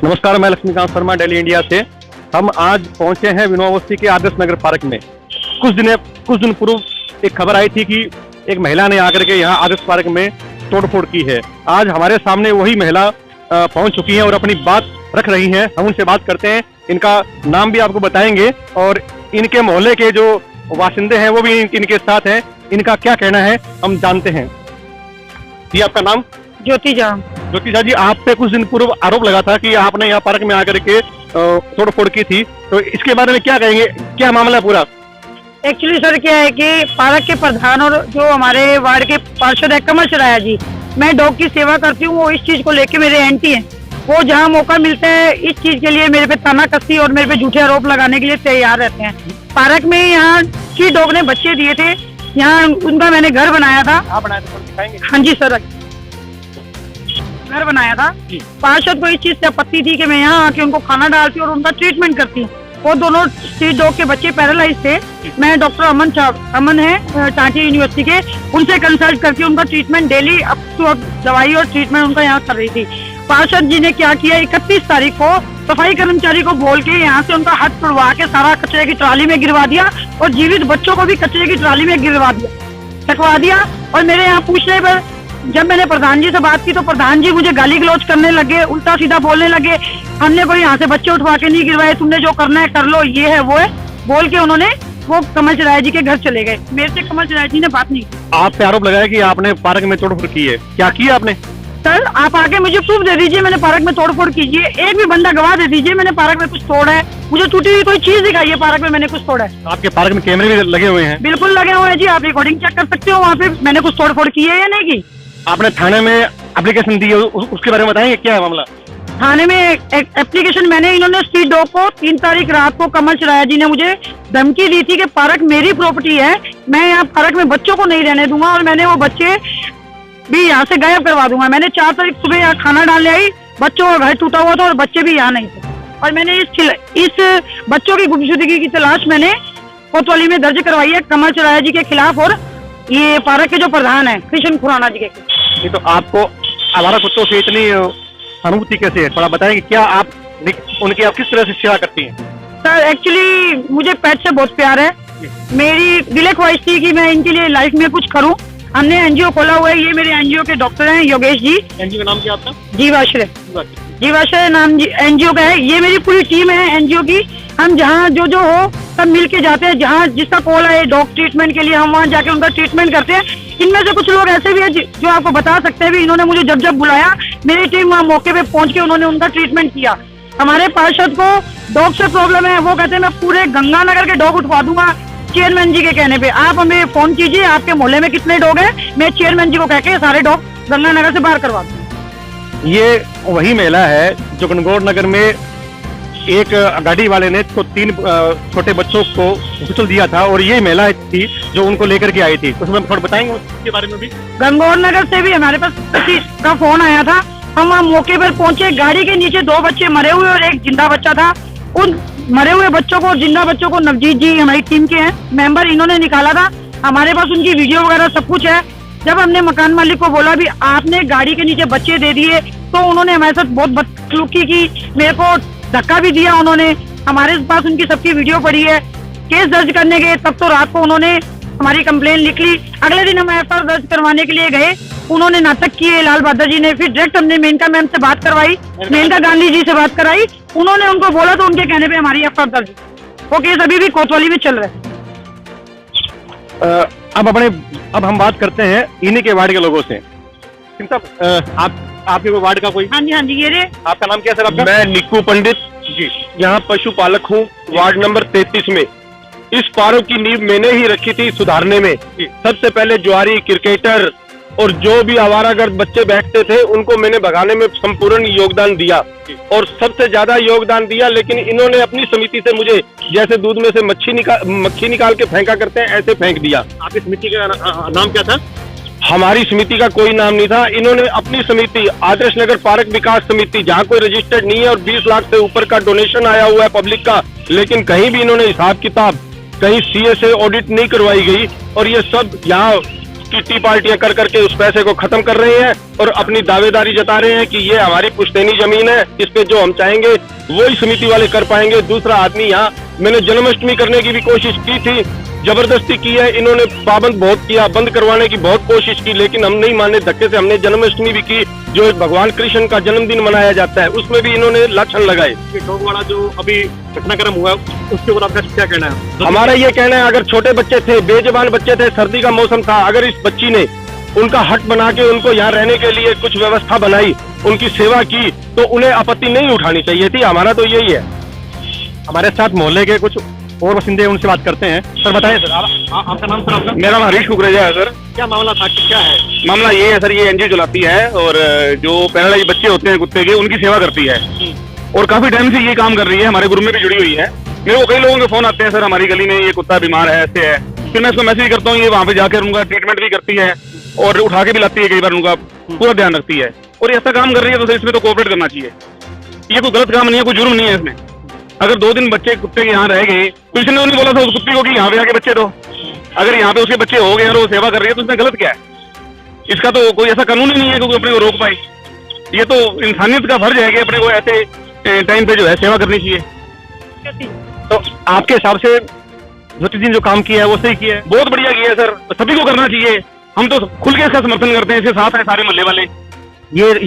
नमस्कार, मैं लक्ष्मीकांत शर्मा दिल्ली इंडिया से। हम आज पहुंचे हैं विनोबा बस्ती के आदर्श नगर पार्क में। कुछ दिन पूर्व एक खबर आई थी कि एक महिला ने आकर के यहाँ आदर्श पार्क में तोड़फोड़ की है। आज हमारे सामने वही महिला पहुंच चुकी है और अपनी बात रख रही हैं। हम उनसे बात करते हैं, इनका नाम भी आपको बताएंगे और इनके मोहल्ले के जो बाशिंदे हैं वो भी इनके साथ हैं। इनका क्या कहना है हम जानते हैं। जी, आपका नाम? ज्योति झा। ज्योति झा जी, आप पे कुछ दिन पूर्व आरोप लगा था कि आपने यहाँ पार्क में आकर के तोड़फोड़ की थी, तो इसके बारे में क्या कहेंगे? क्या मामला है पूरा? एक्चुअली सर क्या है कि पार्क के प्रधान और जो हमारे वार्ड के पार्षद है कमल चराया जी, मैं डॉग की सेवा करती हूँ, वो इस चीज को लेके मेरे एंटी हैं। वो जहाँ मौका मिलता है इस चीज के लिए मेरे पे तानाकसी और मेरे पे झूठे आरोप लगाने के लिए तैयार रहते हैं। पार्क में यहाँ की डॉग ने बच्चे दिए थे, यहाँ उनका मैंने घर बनाया था। आप बनाए थे? दिखाएंगे? हाँ जी सर, घर बनाया था। पार्षद को इस चीज से आपत्ति थी कि मैं यहाँ आके उनको खाना डालती और उनका ट्रीटमेंट करती। वो दोनों स्ट्रीट डॉग के बच्चे पैरालाइज थे। मैं डॉक्टर अमन है टाटी यूनिवर्सिटी के, उनसे कंसल्ट करके उनका ट्रीटमेंट डेली अप टू दवाई और ट्रीटमेंट उनका यहाँ कर रही थी। पार्षद जी ने क्या किया, 31 तारीख को सफाई कर्मचारी को बोल के यहाँ से उनका हाथ तुड़वा के सारा कचरे की ट्राली में गिरवा दिया और जीवित बच्चों को भी कचरे की ट्राली में गिरवा दिया, टकवा दिया। और मेरे यहाँ पूछने पर जब मैंने प्रधान जी से बात की तो प्रधान जी मुझे गाली गलौज करने लगे, उल्टा सीधा बोलने लगे। हमने कोई यहाँ से बच्चे उठवा के नहीं गिरवाए, तुमने जो करना है कर लो, ये है वो है बोल के उन्होंने वो कमल चराया जी के घर चले गए। मेरे से कमल चराया जी ने बात नहीं की। आप पे आरोप लगाया कि आपने पार्क में तोड़फोड़ की है। क्या किया आपने? सर आप आके मुझे प्रूफ दे दीजिए, मैंने पार्क में तोड़फोड़ कीजिए, एक भी बंदा गवाह दे दीजिए मैंने पार्क में कुछ तोड़ा है, मुझे टूटी हुई कोई चीज दिखाइए पार्क में मैंने कुछ तोड़ा है। आपके पार्क में कैमरे भी लगे हुए हैं? बिल्कुल लगे हुए हैं जी, आप रिकॉर्डिंग चेक कर सकते हो, वहाँ पे मैंने कुछ तोड़फोड़ की है या नहीं की। आपने थाने में एप्लीकेशन दी है, उसके बारे में बताएंगे क्या है मामला? थाने में एप्लीकेशन मैंने, इन्होंने स्ट्रीट डॉग को 3 तारीख रात को कमल चराया जी ने मुझे धमकी दी थी कि पार्क मेरी प्रॉपर्टी है, मैं यहाँ पार्क में बच्चों को नहीं रहने दूंगा और मैंने वो बच्चे भी यहाँ से गायब करवा दूंगा। मैंने 4 तारीख सुबह यहाँ खाना डालने आई, बच्चों का घर टूटा हुआ था और बच्चे भी यहाँ नहीं थे। और मैंने इस बच्चों की गुमशुदगी की तलाश मैंने कोतवाली में दर्ज करवाई है कमल चराया जी के खिलाफ और ये पार्क के जो प्रधान है कृष्ण खुराना जी के खिलाफ। ये तो आपको आवारा कुत्तों से इतनी अनुभूति कैसे है, थोड़ा बताएंगे? क्या आप उनकी आप किस तरह से सेवा करती हैं? सर एक्चुअली मुझे पेट से बहुत प्यार है। मेरी दिल ख्वाहिश थी कि मैं इनके लिए लाइफ में कुछ करूं। हमने एनजीओ खोला हुआ है, ये मेरे एनजीओ के डॉक्टर हैं योगेश जी। एनजीओ का नाम क्या आपका? जीवाश्रय नाम एनजीओ का है। ये मेरी पूरी टीम है एनजीओ की। हम जहाँ जो हो सब मिल के जाते हैं, जहाँ जिसका कॉल है डॉग ट्रीटमेंट के लिए हम वहाँ जाके उनका ट्रीटमेंट करते हैं। इनमें से कुछ लोग ऐसे भी है जो आपको बता सकते हैं भी, इन्होंने मुझे जब जब बुलाया मेरी टीम वहाँ मौके पे पहुंच के उन्होंने उनका ट्रीटमेंट किया। हमारे पार्षद को डॉग से प्रॉब्लम है, वो कहते हैं मैं पूरे गंगानगर के डॉग उठवा दूंगा चेयरमैन जी के कहने पे। आप हमें फोन कीजिए आपके मोहल्ले में कितने डॉग हैं, मैं चेयरमैन जी को कह के सारे डॉग गंगानगर से बाहर करवा दूंगा। ये वही महिला है जो गणगौर नगर में एक गाड़ी वाले ने तो 3 छोटे बच्चों को घुसल दिया था और ये महिला थी जो उनको लेकर के आई थी। उसमें थोड़ा बताएंगे उसके बारे में भी? गणगौर नगर से भी हमारे पास किसी का फोन आया था, हम वहाँ मौके पर पहुंचे। गाड़ी के नीचे 2 बच्चे मरे हुए और एक जिंदा बच्चा था। उन मरे हुए बच्चों को और जिंदा बच्चों को नवजीत जी हमारी टीम के हैं मेंबर, इन्होंने निकाला था। हमारे पास उनकी वीडियो वगैरह सब कुछ है। जब हमने मकान मालिक को बोला भी आपने गाड़ी के नीचे बच्चे दे दिए तो उन्होंने हमारे साथ बहुत बदसलूकी की, मेरे को धक्का भी दिया उन्होंने। हमारे पास उनकी सबकी वीडियो पड़ी है। केस दर्ज करने गए तब तो रात को उन्होंने हमारी कंप्लेन लिख ली। अगले दिन हम एफआईआर दर्ज करवाने के लिए गए, उन्होंने नाटक किए लाल बहादुर जी ने। फिर डायरेक्ट हमने मेनका मैम से बात करवाई, मेनका गांधी जी से बात कराई, उन्होंने उनको बोला तो उनके कहने पे हमारी एफआईआर दर्ज। वो केस अभी भी कोतवाली में चल रहा है। अब हम बात करते हैं इन्हीं के वार्ड के लोगों से। आपके वार्ड का कोई? हाँ जी ये रे। आपका नाम क्या सर? आपका? मैं निक्कू पंडित जी, यहाँ पशुपालक हूँ, वार्ड नंबर 33 में। इस पार्क की नींव मैंने ही रखी थी सुधारने में। सबसे पहले जुआरी, क्रिकेटर और जो भी आवारागर्द बच्चे बैठते थे उनको मैंने भगाने में संपूर्ण योगदान दिया और सबसे ज्यादा योगदान दिया। लेकिन इन्होंने अपनी समिति से मुझे जैसे दूध में से मक्खी निकाल के फेंका करते हैं ऐसे फेंक दिया। आपकी समिति का नाम क्या था? हमारी समिति का कोई नाम नहीं था। इन्होंने अपनी समिति आदर्श नगर पार्क विकास समिति, जहाँ कोई रजिस्टर्ड नहीं है और 20 लाख से ऊपर का डोनेशन आया हुआ है पब्लिक का, लेकिन कहीं भी इन्होंने हिसाब किताब, कहीं सीए से ऑडिट नहीं करवाई गई। और ये सब यहाँ की टी पार्टियां कर करके उस पैसे को खत्म कर रहे हैं और अपनी दावेदारी जता रहे हैं कि ये हमारी पुश्तैनी जमीन है, इस पे जो हम चाहेंगे वही समिति वाले कर पाएंगे। दूसरा आदमी यहाँ, मैंने जन्माष्टमी करने की भी कोशिश की थी, जबरदस्ती की है इन्होंने, पाबंद बहुत किया, बंद करवाने की बहुत कोशिश की, लेकिन हम नहीं माने, धक्के से हमने जन्माष्टमी भी की, जो एक भगवान कृष्ण का जन्मदिन मनाया जाता है, उसमें भी इन्होंने लाछन लगाए। ये डोगवाड़ा जो अभी घटनाक्रम हुआ उसके ऊपर आपका क्या कहना है? हमारा ये कहना है, अगर छोटे बच्चे थे, बेजबान बच्चे थे, सर्दी का मौसम था, अगर इस बच्ची ने उनका हट बना के उनको यहाँ रहने के लिए कुछ व्यवस्था बनाई, उनकी सेवा की, तो उन्हें आपत्ति नहीं उठानी चाहिए थी। हमारा तो यही है। हमारे साथ मोहल्ले के कुछ और बासिंदे, उनसे बात करते हैं। सर बताइए सर, आपका नाम सर? आपका? मेरा नाम हरीश कुकरेजा है सर। क्या मामला था, क्या है मामला ये है सर, ये एनजीओ चलाती है और जो पैरालाइज बच्चे होते हैं कुत्ते के, उनकी सेवा करती है और काफी टाइम से ये काम कर रही है, हमारे ग्रुप में भी जुड़ी हुई है। मेरे को कई लोगों के फोन आते हैं, सर हमारी गली में ये कुत्ता बीमार है, ऐसे है, फिर मैं इसको मैसेज करता हूँ, ये वहाँ पे जाकर उनका ट्रीटमेंट भी करती है और उठा के भी लाती है, कई बार उनका पूरा ध्यान रखती है और ऐसा काम कर रही है, तो सर इसमें तो कोऑपरेट करना चाहिए। ये कोई गलत काम नहीं है, कोई जुर्म नहीं है इसमें। अगर 2 दिन बच्चे कुत्ते के यहाँ रह गए तो इसने तो नहीं बोला था उस कुत्ते को कि यहाँ पे आके बच्चे दो। अगर यहाँ पे उसके बच्चे हो गए और वो सेवा कर रही है तो इसमें गलत क्या है? इसका तो कोई ऐसा कानून ही नहीं है कि अपने को रोक पाए। ये तो इंसानियत का फर्ज है कि अपने को ऐसे टाइम पे जो है सेवा करनी चाहिए। तो आपके हिसाब से ज्योति जी ने जो काम किया है वो सही किया है? बहुत बढ़िया किया है सर, सभी को करना चाहिए। हम तो खुल के इसका समर्थन करते हैं, इसके साथ है सारे मोहल्ले वाले।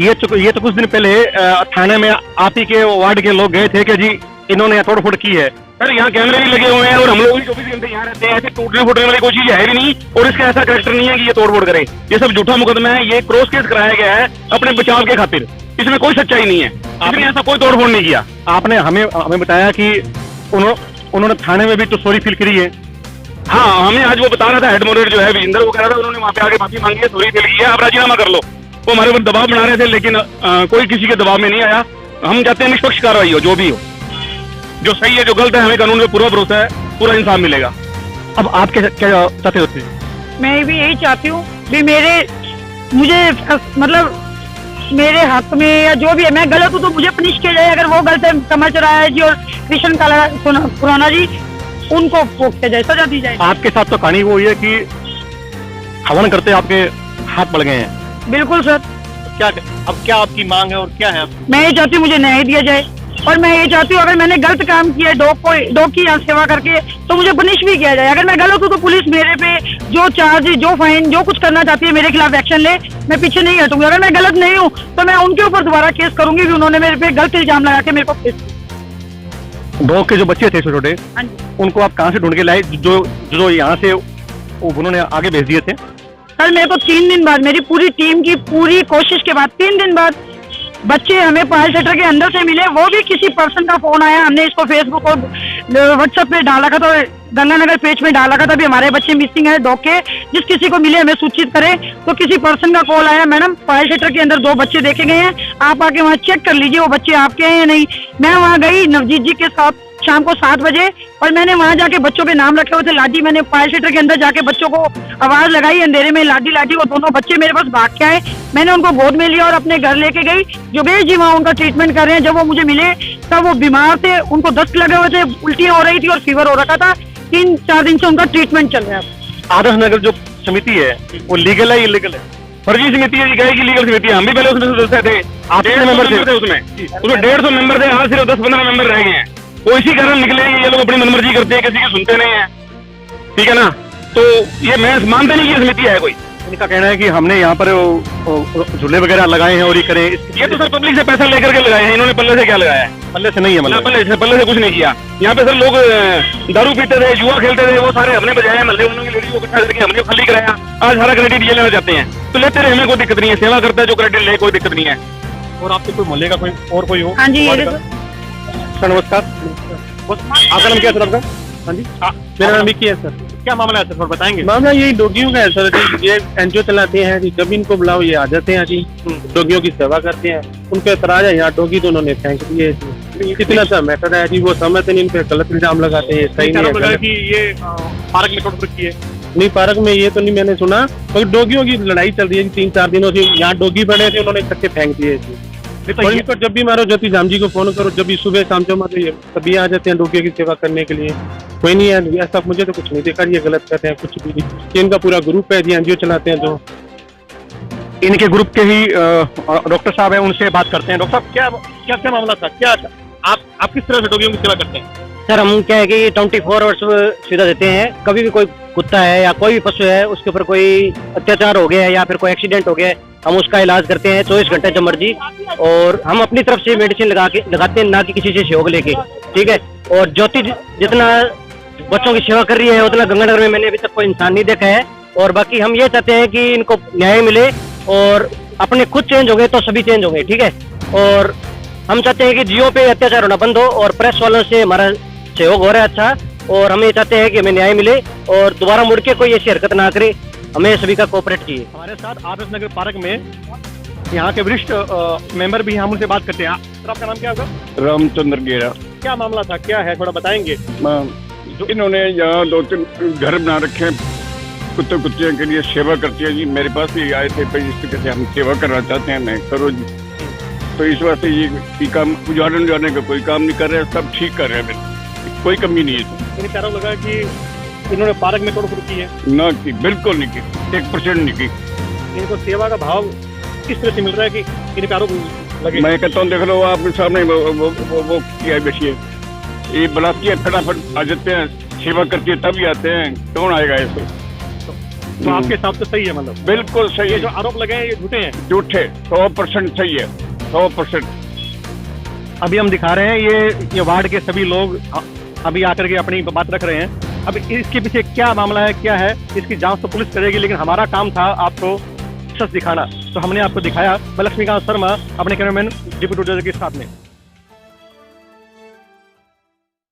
ये तो कुछ दिन पहले थाने में आप ही के वार्ड के लोग गए थे कि जी इन्होंने तोड़ फोड़ की है। सर यहाँ कैमरे भी लगे हुए हैं और हम लोग भी 24 घंटे यहाँ रहते हैं, ऐसे टूटने फूटने वाली कोई चीज है भी नहीं और इसका ऐसा कैरेक्टर नहीं है कि ये तोड़ फोड़ करे। ये सब झूठा मुकदमा है, ये क्रॉस केस कराया गया है अपने बचाव के खातिर, इसमें कोई सच्चाई नहीं है, आपने ऐसा कोई तोड़ फोड़ नहीं किया। आपने हमें बताया कि उन्होंने थाने में भी तो सॉरी फील करी है। हाँ, हमें आज वो बता रहा था हेड मॉडरेटर जो है विजेंद्र, वो कह रहा था उन्होंने वहाँ पे आके माफी मांगी है, सॉरी फील किया, आप राजीनामा कर लो। वो हमारे ऊपर दबाव बना रहे थे, लेकिन कोई किसी के दबाव में नहीं आया। हम चाहते हैं निष्पक्ष कार्रवाई हो, जो भी हो, जो सही है जो गलत है, हमें कानून पे पूरा भरोसा है, पूरा इंसाफ मिलेगा। अब आप क्या चाहते होते? मैं भी यही चाहती हूँ कि मुझे मतलब मेरे हक में या जो भी है, मैं गलत हूँ तो मुझे पनिश किया जाए। अगर वो गलत है, कमल चौराहा जी और कृष्ण खुराना जी, उनको फोक किया जाए, सजा दी जाए। आपके साथ तो कहानी वो हुई है कि हवन करते आपके हाथ पड़ गए हैं। बिल्कुल सर। अब क्या आपकी मांग है और क्या है? मैं ये चाहती हूँ मुझे न्याय दिया जाए और मैं ये चाहती हूँ अगर मैंने गलत काम किया डॉग की यहाँ सेवा करके तो मुझे पनिश भी किया जाए। अगर मैं गलत हूँ तो पुलिस मेरे पे जो चार्ज, जो फाइन, जो कुछ करना चाहती है मेरे खिलाफ एक्शन ले, मैं पीछे नहीं हटूंगी। अगर मैं गलत नहीं हूँ तो मैं उनके ऊपर दोबारा केस करूंगी कि उन्होंने मेरे पे गलत इल्जाम लगा के मेरे को केस। डॉग के जो बच्चे थे छोटे, उनको आप कहाँ से ढूंढ के लाए जो यहाँ से उन्होंने आगे भेज दिए थे? सर मेरे को 3 दिन बाद, मेरी पूरी टीम की पूरी कोशिश के बाद 3 दिन बाद बच्चे हमें पायल सेक्टर के अंदर से मिले। वो भी किसी पर्सन का फोन आया, हमने इसको फेसबुक और व्हाट्सएप पे डाला था, तो गंगानगर पेज में डाला था भी हमारे बच्चे मिसिंग है डॉग के, जिस किसी को मिले हमें सूचित करें। तो किसी पर्सन का कॉल आया, मैडम पायल सेक्टर के अंदर 2 बच्चे देखे गए हैं, आप आके वहाँ चेक कर लीजिए वो बच्चे आपके हैं या नहीं। मैं वहाँ गई नवजीत जी के साथ शाम को 7 बजे और मैंने वहाँ जाके बच्चों के नाम रखे हुए थे लाडी। मैंने पायल सेक्टर के अंदर जाके बच्चों को आवाज लगाई अंधेरे में, लाडी लाडी। वो दोनों बच्चे मेरे पास भाग के आए, मैंने उनको गोद में लिया और अपने घर लेके गई। जुबेश जी वहाँ उनका ट्रीटमेंट कर रहे हैं। जब वो मुझे मिले तब वो बीमार थे, उनको दस्त लगे हुए थे, उल्टियाँ हो रही थी और फीवर हो रखा था। 3-4 दिन से उनका ट्रीटमेंट चल रहा है। आदर्श नगर जो समिति है वो लीगल है, इलीगल है? फर्जी समिति है, कहेगी लीगल समिति है। हम भी पहले उसमें सदस्य थे, 150 मेंबर थे उसमें 150 मेंबर थे, आज सिर्फ 10-15 मेंबर रह गए हैं। वो इसी कारण निकले ये लोग अपनी मनमर्जी करते हैं, किसी की सुनते नहीं है, ठीक है ना। तो ये मैं मानते नहीं कि समिति है कोई। इनका कहना है कि हमने यहाँ पर झूले वगैरह लगाए हैं और ये करें। ये तो सर पब्लिक से पैसा लेकर के लगाए हैं, इन्होंने पल्ले से क्या लगाया है? पल्ले से नहीं है, मतलब पल्ले से कुछ नहीं किया। यहाँ पे सर लोग दारू पीते थे, जुआ खेलते थे, वो सारे हमने बजाया, मल्ले उन्होंने लेडी को इकट्ठा करके हमने खाली कराया। आज सारा क्रेडिट ये लेना चाहते हैं, तो लेते रहे, हमें कोई दिक्कत नहीं है। सेवा करता है जो क्रेडिट ले, कोई दिक्कत नहीं है। और आपके कोई मोहल्ले का कोई हो? हाँ जी सर नमस्कार, आपका नाम क्या है सर? आपका? हाँ जी, मेरा नाम विकी है सर। क्या मामला है सर, बताएंगे? मामला यही डॉगियों का है सर जी। ये एनजीओ चलाते हैं जी, जब इनको बुलाओ ये आ जाते हैं जी, डॉगियों की सेवा करते हैं। उनके एतराज है यहाँ डॉगी तो उन्होंने फेंक दिए जी। कितना सा मैटर है जी, वो समझते नहीं, इन पे गलत इल्जाम लगाते हैं। सही नहीं है कि ये पार्क में तोड़ की है? नहीं, पार्क में ये तो नहीं मैंने सुना, तो डॉगियों की लड़ाई चल रही है 3-4 दिनों से। यहाँ डॉगी बने थे, उन्होंने इकट्ठे फेंक दिए जी। और इनको जब भी मारो ज्योति जाम जी को फोन करो, जब भी सुबह शाम जो मारो, तभी आ जाते हैं डॉगियों की सेवा करने के लिए। कोई नहीं है ऐसा, मुझे तो कुछ नहीं देखा ये गलत करते हैं कुछ भी नहीं। ये इनका पूरा ग्रुप है जी, एनजीओ चलाते हैं जो। इनके ग्रुप के ही डॉक्टर साहब हैं, उनसे बात करते हैं। डॉक्टर साहब क्या क्या क्या मामला था, क्या आप किस तरह से डॉगियों की सेवा करते हैं? सर हम क्या है कि 24 आवर्स सुविधा देते हैं। कभी भी कोई कुत्ता है या कोई भी पशु है उसके ऊपर कोई अत्याचार हो गया है या फिर कोई एक्सीडेंट हो गया है, हम उसका इलाज करते हैं 24 घंटे जब मर्जी। और हम अपनी तरफ से मेडिसिन लगाते हैं, ना कि किसी से सहयोग लेके, ठीक है। और ज्योति जितना बच्चों की सेवा कर रही है उतना गंगानगर में मैंने अभी तक कोई इंसान नहीं देखा है। और बाकी हम ये चाहते हैं कि इनको न्याय मिले और अपने खुद चेंज हो गए तो सभी चेंज होंगे, ठीक है। और हम चाहते हैं कि जियो पे अत्याचार होना बंद हो और प्रेस वालों से हमारा सहयोग हो रहा है अच्छा। और हम ये चाहते हैं कि हमें न्याय मिले और दोबारा मुड़ के कोई ऐसी हरकत ना करे, हमें सभी का कोऑपरेट चाहिए। हमारे साथ आदर्श नगर पार्क में यहाँ के वरिष्ठ मेंबर भी हैं, हम उनसे बात करते हैं। सर आपका नाम क्या होगा? रामचंद्र गेरा। क्या मामला था, क्या है, थोड़ा बताएंगे? इन्होंने यहाँ 2-3 घर बना रखे हैं, कुत्ते कुत्तियों के लिए सेवा करती है जी। मेरे पास भी आए थे भाई, इस तरीके से हम सेवा करना चाहते हैं, मैं करो जी। तो इस वास्ते ये काम उजाड़ने जाने का कोई काम नहीं कर रहे हैं, सब ठीक कर रहे हैं, कोई कमी नहीं है। इन्हें चारों लगा कि इन्होंने पार्क में तोड़ फोड़ की है? ना की, बिल्कुल नहीं की, 1% नहीं की। इनको सेवा का भाव किस तरह से मिल रहा है कि इनके आरोप लगे? मैं कहता हूँ देख लो आपके सामने वो किया बैठी है, ये बुलाती है फटाफट आ जाते हैं, सेवा करती है तभी आते हैं, कौन आएगा ऐसे? तो आपके हिसाब से सही है? मतलब बिल्कुल सही ये है। जो आरोप लगे हैं ये झूठे हैं? झूठे 100% सही है, 100%। अभी हम दिखा रहे हैं ये वार्ड के सभी लोग अभी आकर के अपनी बात रख रहे हैं। अब इसके पीछे क्या मामला है, क्या है, इसकी जांच तो पुलिस करेगी, लेकिन हमारा काम था आपको सच दिखाना, तो हमने आपको दिखाया। मैं लक्ष्मीकांत शर्मा, अपने कैमरामैन डिप्टी प्रोड्यूसर के साथ में।